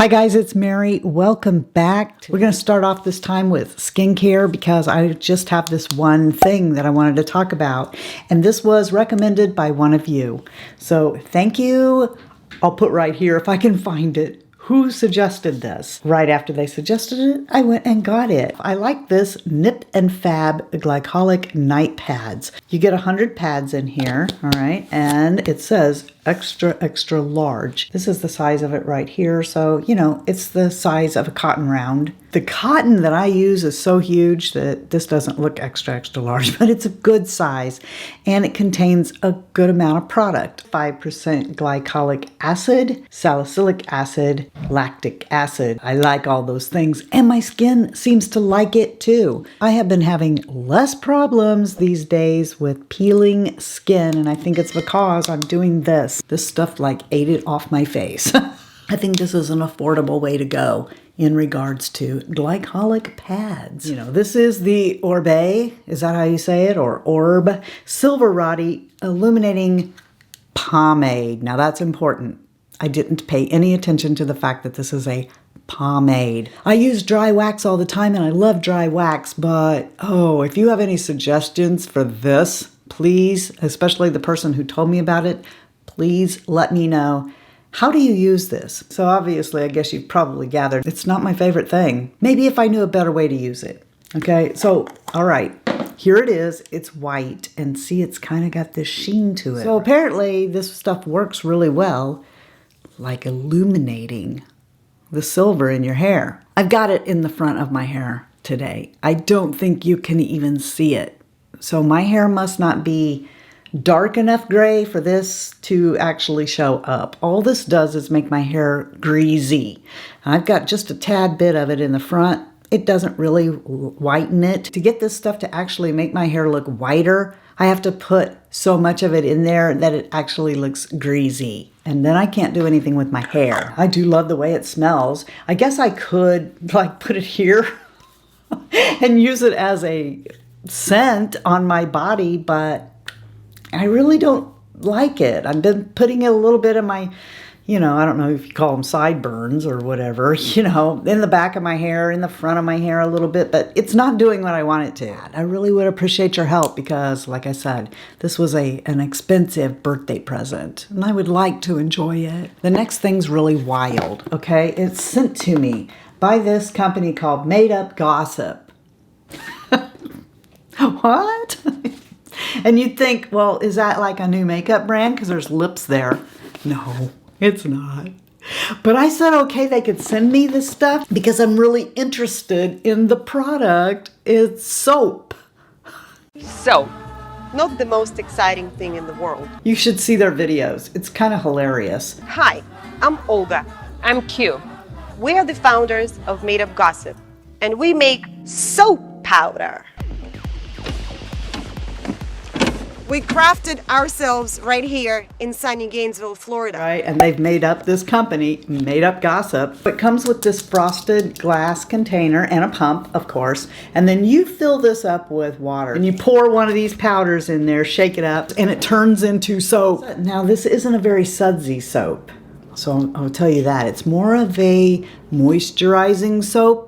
Hi guys, it's Mary. Welcome back. We're going to start off this time with skincare because I just have this one thing that I wanted to talk about. And this was recommended by one of you. So thank you. I'll put right here if I can find it. Who suggested this? Right after they suggested it, I went and got it. I like this Nip and Fab Glycolic Night Pads. You get 100 pads in here, all right? And it says extra, extra large. This is the size of it right here. So, you know, it's the size of a cotton round. The cotton that I use is so huge that this doesn't look extra, extra large, but it's a good size and it contains a good amount of product. 5% glycolic acid, salicylic acid, lactic acid. I like all those things and my skin seems to like it too. I have been having less problems these days with peeling skin and I think it's because I'm doing this. This stuff like ate it off my face. I think this is an affordable way to go in regards to glycolic pads. You know, this is the Oribe, is that how you say it? Or Orb Silverati Illuminating Pomade. Now that's important. I didn't pay any attention to the fact that this is a pomade. I use dry wax all the time and I love dry wax, but oh, if you have any suggestions for this, please, especially the person who told me about it, please let me know. How do you use this? So obviously, I guess you've probably gathered, it's not my favorite thing. Maybe if I knew a better way to use it. Okay, so, all right, here it is. It's white, and see, it's kind of got this sheen to it. So apparently, this stuff works really well, like illuminating the silver in your hair. I've got it in the front of my hair today. I don't think you can even see it. So my hair must not be dark enough gray for this to actually show up. All this does is make my hair greasy. I've got just a tad bit of it in the front. It doesn't really whiten it. To get this stuff to actually make my hair look whiter, I have to put so much of it in there that it actually looks greasy. And then I can't do anything with my hair. I do love the way it smells. I guess I could like put it here and use it as a scent on my body, but I really don't like it. I've been putting it a little bit in my, you know, I don't know if you call them sideburns or whatever, you know, in the back of my hair, in the front of my hair a little bit, but it's not doing what I want it to. I really would appreciate your help because, like I said, this was an expensive birthday present and I would like to enjoy it. The next thing's really wild, okay? It's sent to me by this company called Made Up Gossip. What? And you'd think, well, is that like a new makeup brand? Because there's lips there. No, it's not. But I said, okay, they could send me this stuff because I'm really interested in the product. It's soap. Soap. Not the most exciting thing in the world. You should see their videos. It's kind of hilarious. Hi, I'm Olga. I'm Q. We are the founders of Made Up Gossip, and we make soap powder. We crafted ourselves right here in sunny Gainesville, Florida. Right, and they've made up this company, Made Up Gossip. It comes with this frosted glass container and a pump, of course, and then you fill this up with water. And you pour one of these powders in there, shake it up, and it turns into soap. Now, this isn't a very sudsy soap, so I'll tell you that. It's more of a moisturizing soap.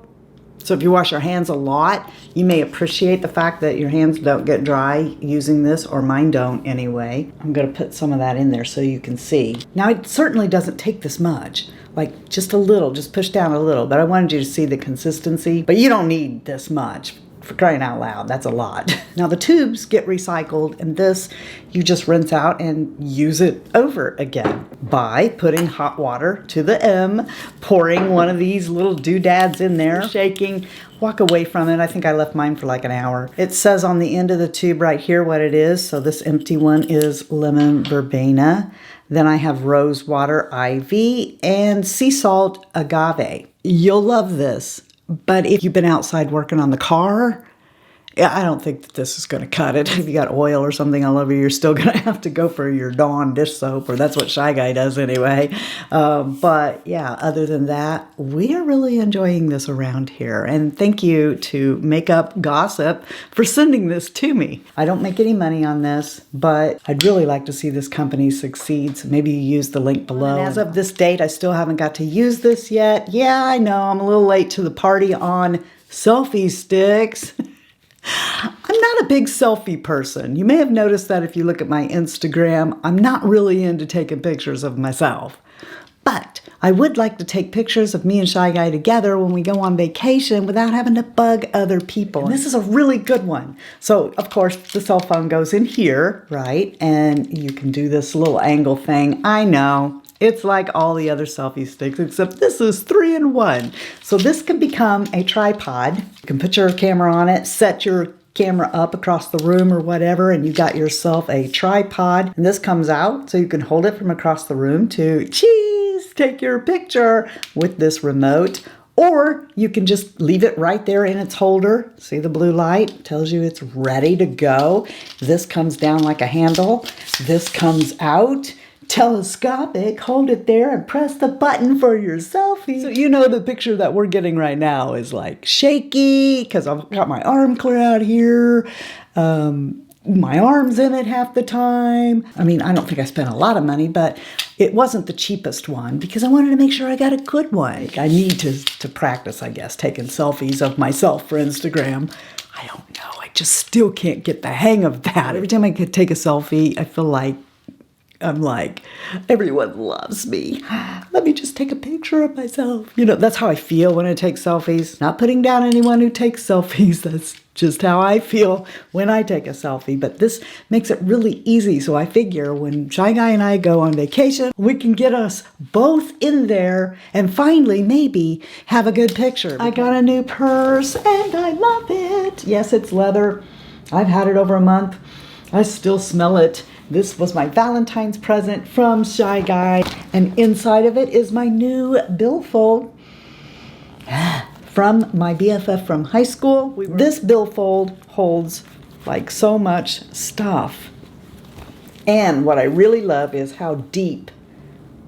So if you wash your hands a lot, you may appreciate the fact that your hands don't get dry using this, or mine don't anyway. I'm going to put some of that in there so you can see. Now, it certainly doesn't take this much, like just a little, just push down a little, but I wanted you to see the consistency. But you don't need this much. For crying out loud, that's a lot. Now the tubes get recycled and this you just rinse out and use it over again by putting hot water to the M, pouring one of these little doodads in there, shaking, walk away from it. I think I left mine for like an hour. It says on the end of the tube right here what it is. So this empty one is lemon verbena. Then I have rose water IV and sea salt agave. You'll love this. But if you've been outside working on the car Yeah, I don't think that this is going to cut it. If you got oil or something all over you, you're still going to have to go for your Dawn dish soap, or that's what Shy Guy does anyway. But yeah, other than that, we are really enjoying this around here. And thank you to Makeup Gossip for sending this to me. I don't make any money on this, but I'd really like to see this company succeed. So maybe you use the link below. And as of this date, I still haven't got to use this yet. Yeah, I know, I'm a little late to the party on selfie sticks. I'm not a big selfie person. You may have noticed that if you look at my Instagram, I'm not really into taking pictures of myself. But I would like to take pictures of me and Shy Guy together when we go on vacation without having to bug other people. And this is a really good one. So, of course, the cell phone goes in here, right? And you can do this little angle thing. I know. It's like all the other selfie sticks, except this is 3-in-1. So this can become a tripod. You can put your camera on it, set your camera up across the room or whatever, and you got yourself a tripod. And this comes out so you can hold it from across the room to, take your picture with this remote. Or you can just leave it right there in its holder. See the blue light? Tells you it's ready to go. This comes down like a handle. This comes out. Telescopic, hold it there and press the button for your selfie. So you know the picture that we're getting right now is like shaky because I've got my arm clear out here. My arm's in it half the time. I mean, I don't think I spent a lot of money, but it wasn't the cheapest one because I wanted to make sure I got a good one. I need to practice, I guess, taking selfies of myself for Instagram. I don't know. I just still can't get the hang of that. Every time I could take a selfie, I feel like I'm like, everyone loves me. Let me just take a picture of myself. You know, that's how I feel when I take selfies. Not putting down anyone who takes selfies. That's just how I feel when I take a selfie. But this makes it really easy. So I figure when Shy Guy and I go on vacation, we can get us both in there and finally maybe have a good picture. I got a new purse and I love it. Yes, it's leather. I've had it over a month. I still smell it. This was my Valentine's present from Shy Guy, and inside of it is my new Billfold from my BFF from high school. This Billfold holds like so much stuff. And what I really love is how deep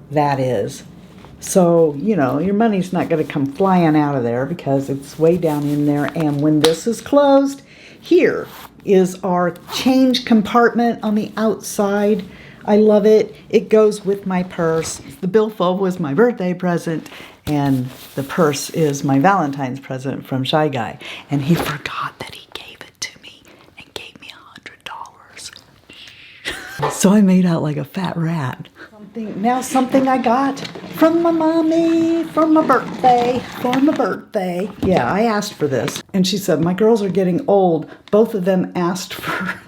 that is. So, you know, your money's not going to come flying out of there because it's way down in there. And when this is closed, here is our change compartment on the outside. I love it. It goes with my purse. The Billfold was my birthday present, and the purse is my Valentine's present from Shy Guy. And he forgot that he gave it to me and gave me $100. So I made out like a fat rat. Something I got from my mommy for my birthday. Yeah, I asked for this. And she said, my girls are getting old. Both of them asked for...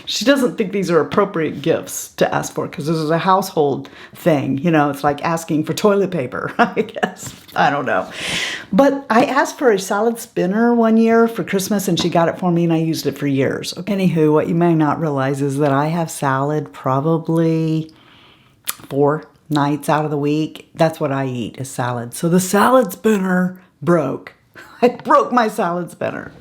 She doesn't think these are appropriate gifts to ask for because this is a household thing. You know, it's like asking for toilet paper, I guess. I don't know. But I asked for a salad spinner one year for Christmas and she got it for me and I used it for years. Anywho, what you may not realize is that I have salad probably 4 nights out of the week. That's what I eat is salad. So the salad spinner broke. I broke my salad spinner.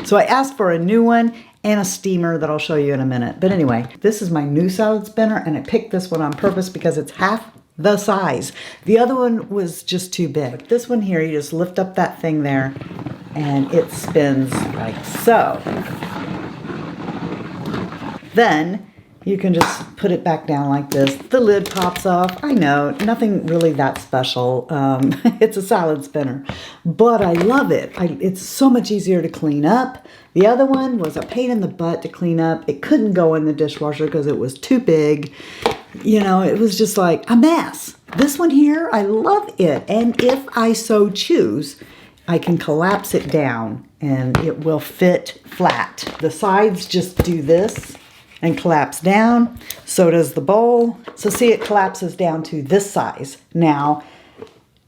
So I asked for a new one and a steamer that I'll show you in a minute. But anyway, this is my new salad spinner and I picked this one on purpose because it's half the size. The other one was just too big. This one here, you just lift up that thing there and it spins like so. Then you can just put it back down like this. The lid pops off. I know, nothing really that special. It's a salad spinner, but I love it. It's so much easier to clean up. The other one was a pain in the butt to clean up. It couldn't go in the dishwasher because it was too big. You know, it was just like a mess. This one here, I love it. And if I so choose, I can collapse it down and it will fit flat. The sides just do this and collapse down. So does the bowl. So see, it collapses down to this size. Now,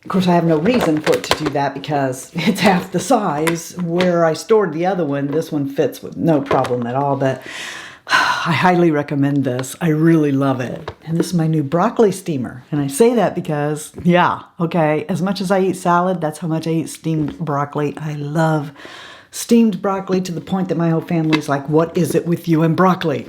of course, I have no reason for it to do that because it's half the size. Where I stored the other one, this one fits with no problem at all. But I highly recommend this. I really love it. And this is my new broccoli steamer. And I say that because, yeah, okay, as much as I eat salad, that's how much I eat steamed broccoli. I love steamed broccoli to the point that my whole family's like, what is it with you and broccoli?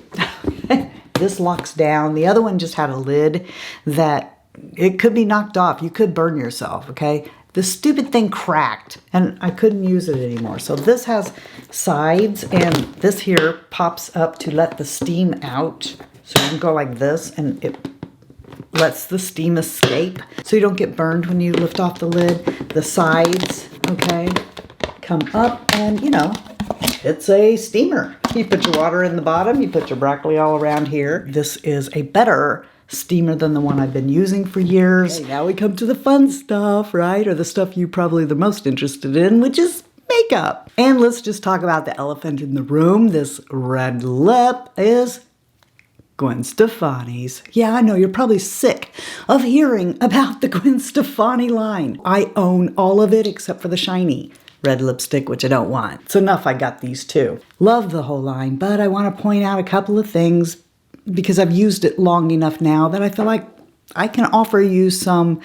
This locks down. The other one just had a lid that it could be knocked off. You could burn yourself, okay? The stupid thing cracked and I couldn't use it anymore. So this has sides and this here pops up to let the steam out. So you can go like this and it lets the steam escape so you don't get burned when you lift off the lid. The sides, okay, come up and you know, it's a steamer. You put your water in the bottom, you put your broccoli all around here. This is a better steamer than the one I've been using for years. Okay, now we come to the fun stuff, right? Or the stuff you probably the most interested in, which is makeup. And let's just talk about the elephant in the room. This red lip is Gwen Stefani's. Yeah, I know you're probably sick of hearing about the Gwen Stefani line. I own all of it except for the shiny red lipstick, which I don't want. It's enough I got these two. Love the whole line, but I want to point out a couple of things because I've used it long enough now that I feel like I can offer you some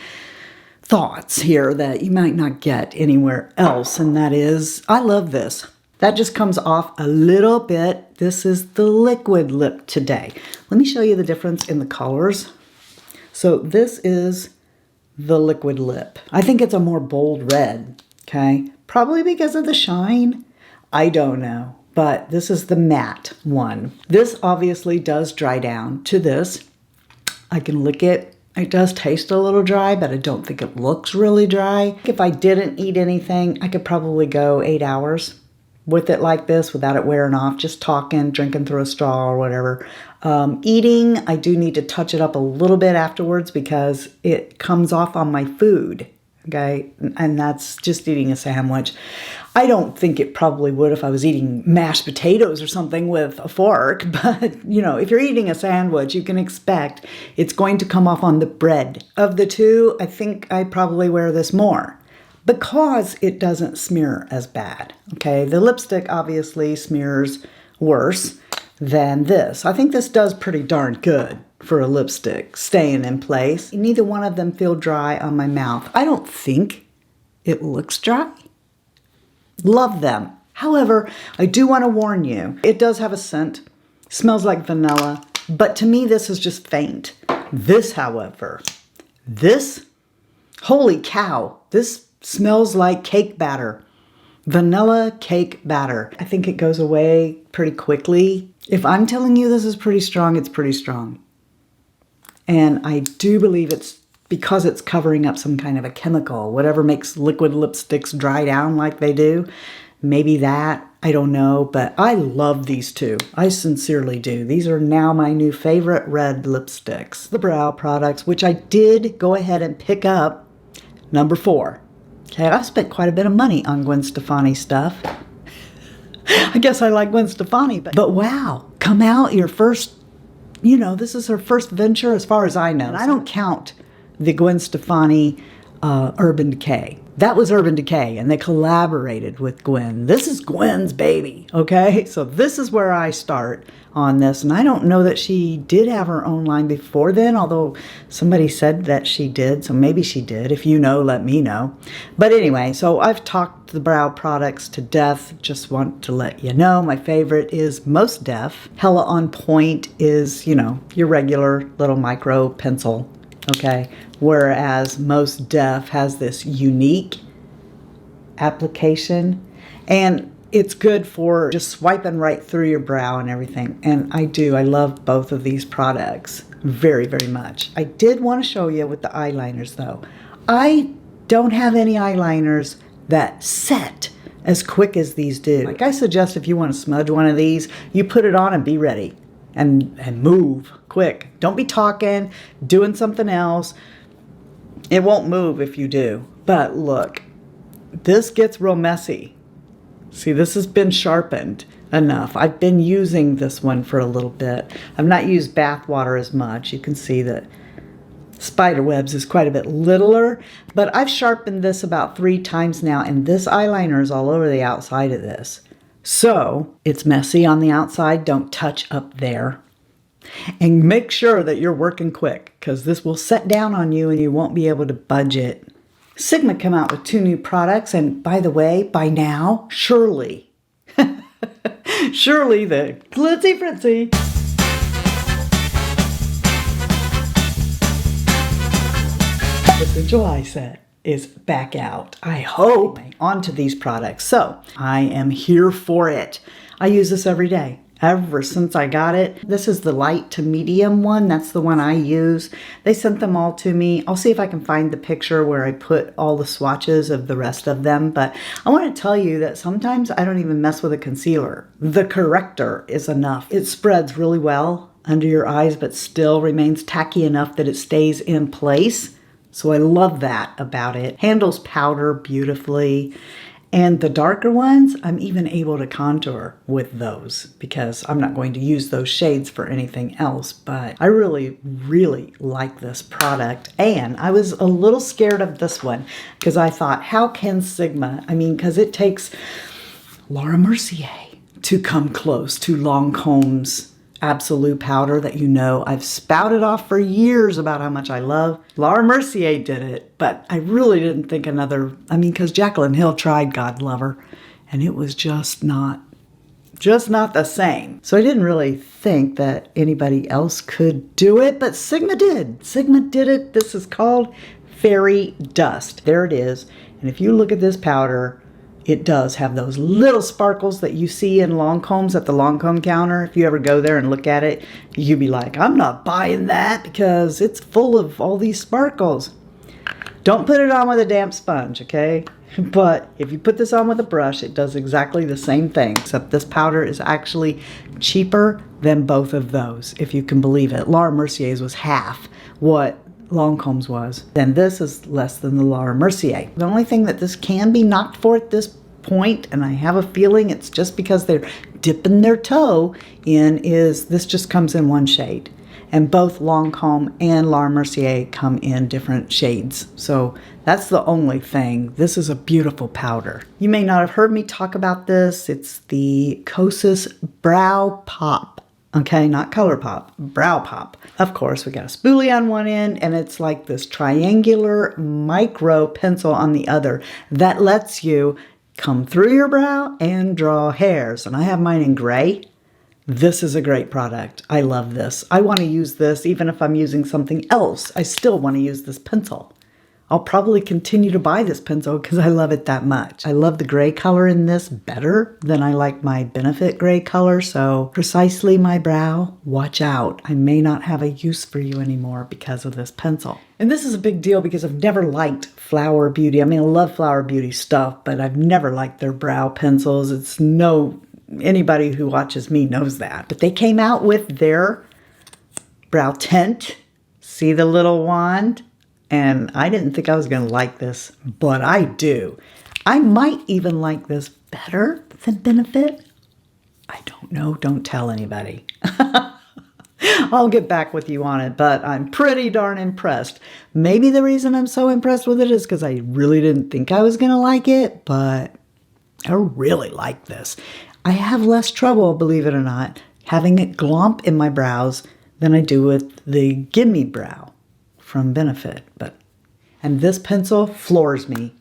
thoughts here that you might not get anywhere else, and that is, I love this. That just comes off a little bit. This is the liquid lip today. Let me show you the difference in the colors. So this is the liquid lip. I think it's a more bold red, okay? Probably because of the shine. I don't know. But this is the matte one. This obviously does dry down to this. I can lick it. It does taste a little dry, but I don't think it looks really dry. If I didn't eat anything, I could probably go 8 hours with it like this without it wearing off, just talking, drinking through a straw or whatever. Eating, I do need to touch it up a little bit afterwards because it comes off on my food, okay? And that's just eating a sandwich. I don't think it probably would if I was eating mashed potatoes or something with a fork, but you know, if you're eating a sandwich, you can expect it's going to come off on the bread. Of the two, I think I probably wear this more because it doesn't smear as bad, okay? The lipstick obviously smears worse than this. I think this does pretty darn good for a lipstick, staying in place. Neither one of them feel dry on my mouth. I don't think it looks dry. Love them. However, I do want to warn you, it does have a scent, smells like vanilla, but to me this is just faint. This, however, this, holy cow, this smells like cake batter. Vanilla cake batter. I think it goes away pretty quickly. If I'm telling you this is pretty strong, it's pretty strong. And I do believe it's because it's covering up some kind of a chemical, whatever makes liquid lipsticks dry down like they do. Maybe that, I don't know, but I love these two. I sincerely do. These are now my new favorite red lipsticks. The brow products, which I did go ahead and pick up, number 4. Okay, I spent quite a bit of money on Gwen Stefani stuff. I guess I like Gwen Stefani, but wow, come out your first, you know, this is her first venture as far as I know. And I don't count the Gwen Stefani Urban Decay. That was Urban Decay, and they collaborated with Gwen. This is Gwen's baby, okay? So this is where I start on this, and I don't know that she did have her own line before then, although somebody said that she did, so maybe she did. If you know, let me know. But anyway, so I've talked the brow products to death. Just want to let you know, my favorite is Most Def. Hella On Point is, you know, your regular little micro pencil, okay? Whereas Most Def has this unique application, and it's good for just swiping right through your brow and everything. And I love both of these products very, very much. I did want to show you with the eyeliners though. I don't have any eyeliners that set as quick as these do. Like I suggest if you want to smudge one of these, you put it on and be ready and move quick. Don't be talking, doing something else. It won't move if you do. But look, this gets real messy. See, this has been sharpened enough. I've been using this one for a little bit. I've not used bath water as much. You can see that Spiderwebs is quite a bit littler, but I've sharpened this about 3 times now, and this eyeliner is all over the outside of this. So it's messy on the outside. Don't touch up there. And make sure that you're working quick, because this will set down on you and you won't be able to budge it Sigma come out with 2 new products, and by the way, by now, surely the Glitzy Fritzy the July set is back out. I hope. Onto these products. So I am here for it. I use this every day. Ever since I got it. This is the light to medium one. That's the one I use. They sent them all to me. I'll see if I can find the picture where I put all the swatches of the rest of them. But I want to tell you that sometimes I don't even mess with a concealer. The Corrector is enough. It spreads really well under your eyes, but still remains tacky enough that it stays in place. So I love that about it. Handles powder beautifully. And the darker ones, I'm even able to contour with those because I'm not going to use those shades for anything else. But I really, really like this product. And I was a little scared of this one because I thought, how can Sigma, because it takes Laura Mercier to come close to Lancome's Absolute powder that I've spouted off for years about how much I love. Laura Mercier did it, but I really didn't think because Jaclyn Hill tried, God love her, and it was just not the same. So I didn't really think that anybody else could do it, but Sigma did. Sigma did it. This is called Fairy Dust. There it is. And if you look at this powder, it does have those little sparkles that you see in Lancome's at the Lancome counter. If you ever go there and look at it, you'd be like, I'm not buying that because it's full of all these sparkles. Don't put it on with a damp sponge, okay? But if you put this on with a brush, it does exactly the same thing, except this powder is actually cheaper than both of those, if you can believe it. Laura Mercier's was half what Lancome's was. Then this is less than the Laura Mercier. The only thing that this can be knocked for at this point, and I have a feeling it's just because they're dipping their toe in, is this just comes in one shade. And both Lancome and Laura Mercier come in different shades. So that's the only thing. This is a beautiful powder. You may not have heard me talk about this. It's the Kosas Brow Pop. Okay, not Color Pop, Brow Pop. Of course, we got a spoolie on one end, and it's like this triangular micro pencil on the other that lets you come through your brow and draw hairs. And I have mine in gray. This is a great product. I love this. I want to use this even if I'm using something else. I still want to use this pencil. I'll probably continue to buy this pencil because I love it that much. I love the gray color in this better than I like my Benefit gray color. So precisely my brow, watch out. I may not have a use for you anymore because of this pencil. And this is a big deal because I've never liked Flower Beauty. I love Flower Beauty stuff, but I've never liked their brow pencils. Anybody who watches me knows that. But they came out with their brow tint. See the little wand? And I didn't think I was going to like this, but I do. I might even like this better than Benefit. I don't know. Don't tell anybody. I'll get back with you on it, but I'm pretty darn impressed. Maybe the reason I'm so impressed with it is because I really didn't think I was going to like it, but I really like this. I have less trouble, believe it or not, having it glomp in my brows than I do with the Gimme Brow from Benefit. And this pencil floors me.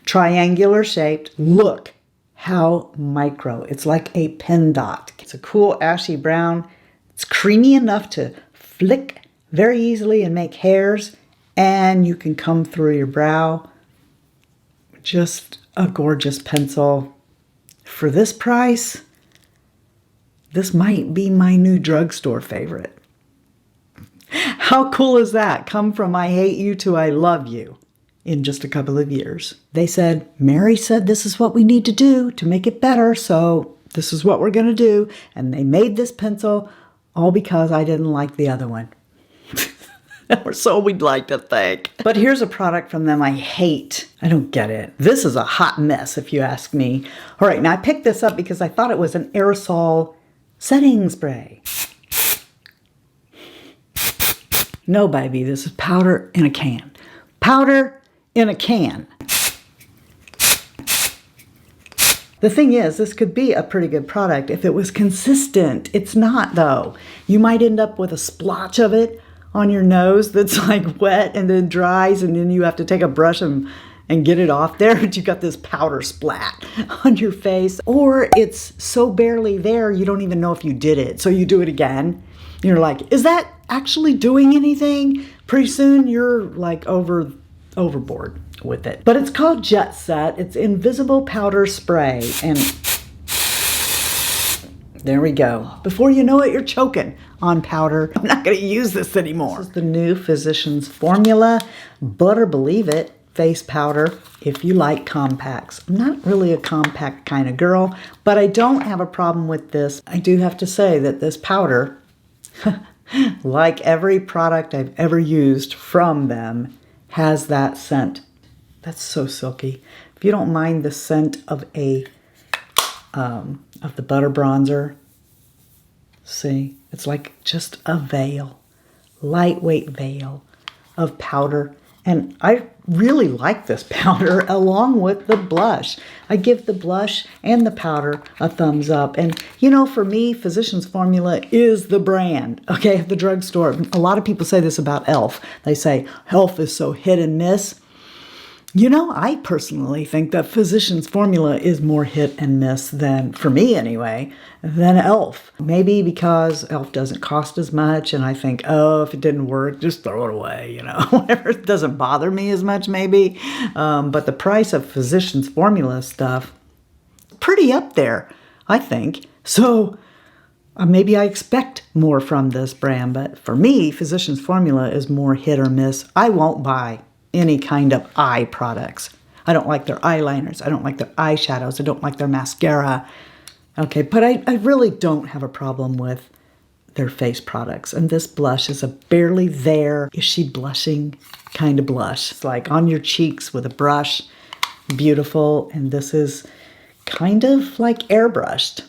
Triangular shaped. Look how micro. It's like a pen dot. It's a cool ashy brown. It's creamy enough to flick very easily and make hairs. And you can come through your brow. Just a gorgeous pencil. For this price, this might be my new drugstore favorite. How cool is that? Come from I hate you to I love you in just a couple of years. They said, Mary said this is what we need to do to make it better, so this is what we're going to do. And they made this pencil all because I didn't like the other one. Or so we'd like to think. But here's a product from them I hate. I don't get it. This is a hot mess if you ask me. All right, now I picked this up because I thought it was an aerosol setting spray. No, baby, this is powder in a can. Powder in a can. The thing is, this could be a pretty good product if it was consistent. It's not, though. You might end up with a splotch of it on your nose that's like wet and then dries, and then you have to take a brush and and get it off there, but you got this powder splat on your face, or it's so barely there you don't even know if you did it. So you do it again. You're like, is that actually doing anything? Pretty soon you're like overboard with it. But it's called Jet Set. It's invisible powder spray, and there we go. Before you know it, you're choking on powder. I'm not going to use this anymore. This is the new Physicians Formula Butter Believe It face powder if you like compacts. I'm not really a compact kind of girl, but I don't have a problem with this. I do have to say that this powder, like every product I've ever used from them, has that scent. That's so silky. If you don't mind the scent of of the butter bronzer, see, it's like just a veil, lightweight veil of powder. And I really like this powder along with the blush. I give the blush and the powder a thumbs up. And you know, for me, Physicians Formula is the brand, okay, at the drugstore. A lot of people say this about e.l.f. They say e.l.f. is so hit and miss. You know, I personally think that Physicians Formula is more hit and miss than, for me anyway, than e.l.f. Maybe because e.l.f. doesn't cost as much, and I think, oh, if it didn't work, just throw it away, you know, whatever. It doesn't bother me as much, maybe. But the price of Physicians Formula stuff, pretty up there, I think. So maybe I expect more from this brand, but for me, Physicians Formula is more hit or miss. I won't buy any kind of eye products. I don't like their eyeliners. I don't like their eyeshadows. I don't like their mascara. Okay, but I really don't have a problem with their face products. And this blush is a barely there, is she blushing kind of blush. It's like on your cheeks with a brush. Beautiful. And this is kind of like airbrushed.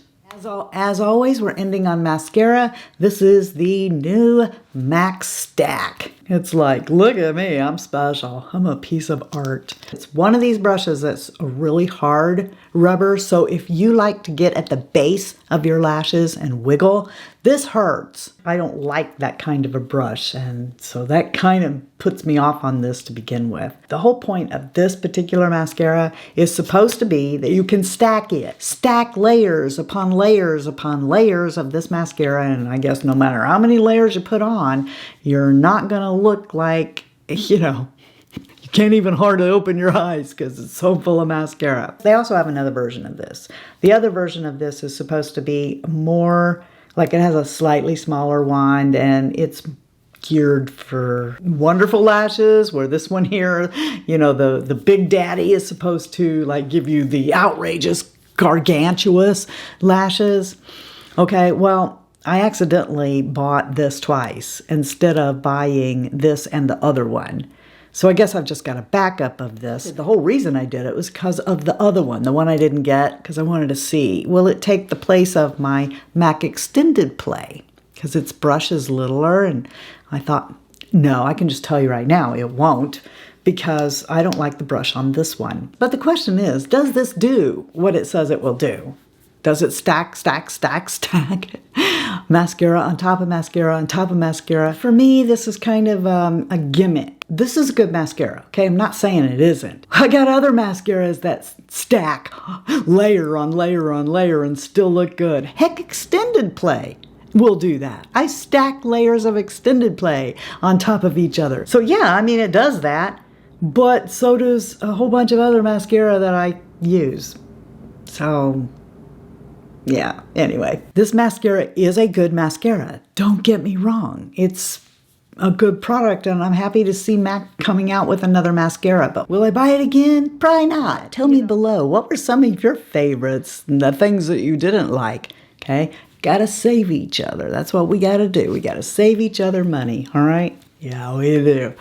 As always, we're ending on mascara. This is the new MACstack. It's like, look at me, I'm special. I'm a piece of art. It's one of these brushes that's a really hard rubber. So if you like to get at the base of your lashes and wiggle, this hurts. I don't like that kind of a brush. And so that kind of puts me off on this to begin with. The whole point of this particular mascara is supposed to be that you can stack it. Stack layers upon layers upon layers of this mascara. And I guess no matter how many layers you put on, you're not going to look like, you know, you can't even hardly open your eyes because it's so full of mascara. They also have another version of this. The other version of this is supposed to be more, like it has a slightly smaller wand and it's geared for wonderful lashes, where this one here, you know, the Big Daddy is supposed to like give you the outrageous, gargantuous lashes. Okay, well, I accidentally bought this twice instead of buying this and the other one. So I guess I've just got a backup of this. The whole reason I did it was because of the other one, the one I didn't get, because I wanted to see, will it take the place of my MAC Extended Play? Because its brush is littler, and I thought, no, I can just tell you right now, it won't, because I don't like the brush on this one. But the question is, does this do what it says it will do? Does it stack, stack, stack, stack? Mascara on top of mascara on top of mascara. For me, this is kind of a gimmick. This is a good mascara, okay? I'm not saying it isn't. I got other mascaras that stack layer on layer on layer and still look good. Heck, Extended Play will do that. I stack layers of Extended Play on top of each other. So yeah, I mean, it does that, but so does a whole bunch of other mascara that I use. So yeah, anyway, this mascara is a good mascara. Don't get me wrong. It's a good product, and I'm happy to see MAC coming out with another mascara. But will I buy it again? Probably not. Tell me below, what were some of your favorites and the things that you didn't like? Okay, gotta save each other. That's what we gotta do. We gotta save each other money, all right? Yeah, we do.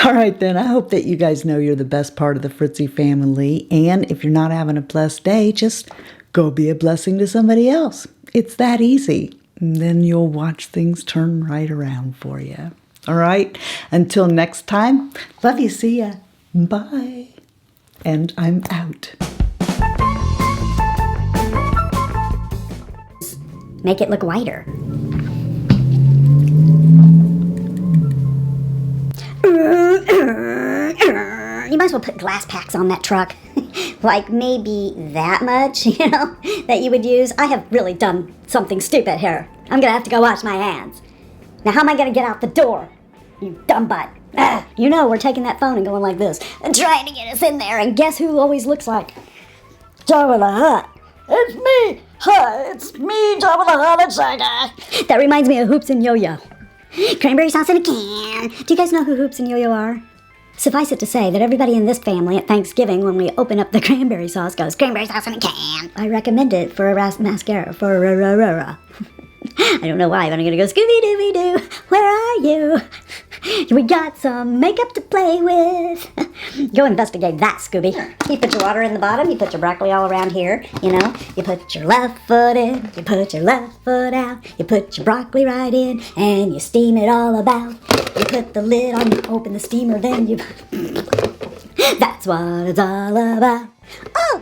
All right, then. I hope that you guys know you're the best part of the Fritzy family. And if you're not having a blessed day, just go be a blessing to somebody else. It's that easy. And then you'll watch things turn right around for you. All right? Until next time, love you, see ya. Bye. And I'm out. Make it look whiter. might as well put glass packs on that truck. Like maybe that much, that you would use. I have really done something stupid here. I'm gonna have to go wash my hands. Now how am I gonna get out the door? You dumb butt. We're taking that phone and going like this and trying to get us in there, and guess who always looks like Jabba the Hutt? It's me! Hi, it's me, Jabba the Hutt, and Shaggy. That reminds me of Hoops and Yo-Yo. Cranberry sauce in a can. Do you guys know who Hoops and Yo-Yo are? Suffice it to say that everybody in this family at Thanksgiving, when we open up the cranberry sauce, goes, cranberry sauce in a can. I recommend it for a mascara, for a I don't know why, but I'm gonna go, Scooby-Dooby-Doo, where are you? We got some makeup to play with. Go investigate that, Scooby. You put your water in the bottom, you put your broccoli all around here, you put your left foot in, you put your left foot out, you put your broccoli right in, and you steam it all about. You put the lid on, you open the steamer, then you... That's what it's all about. Oh,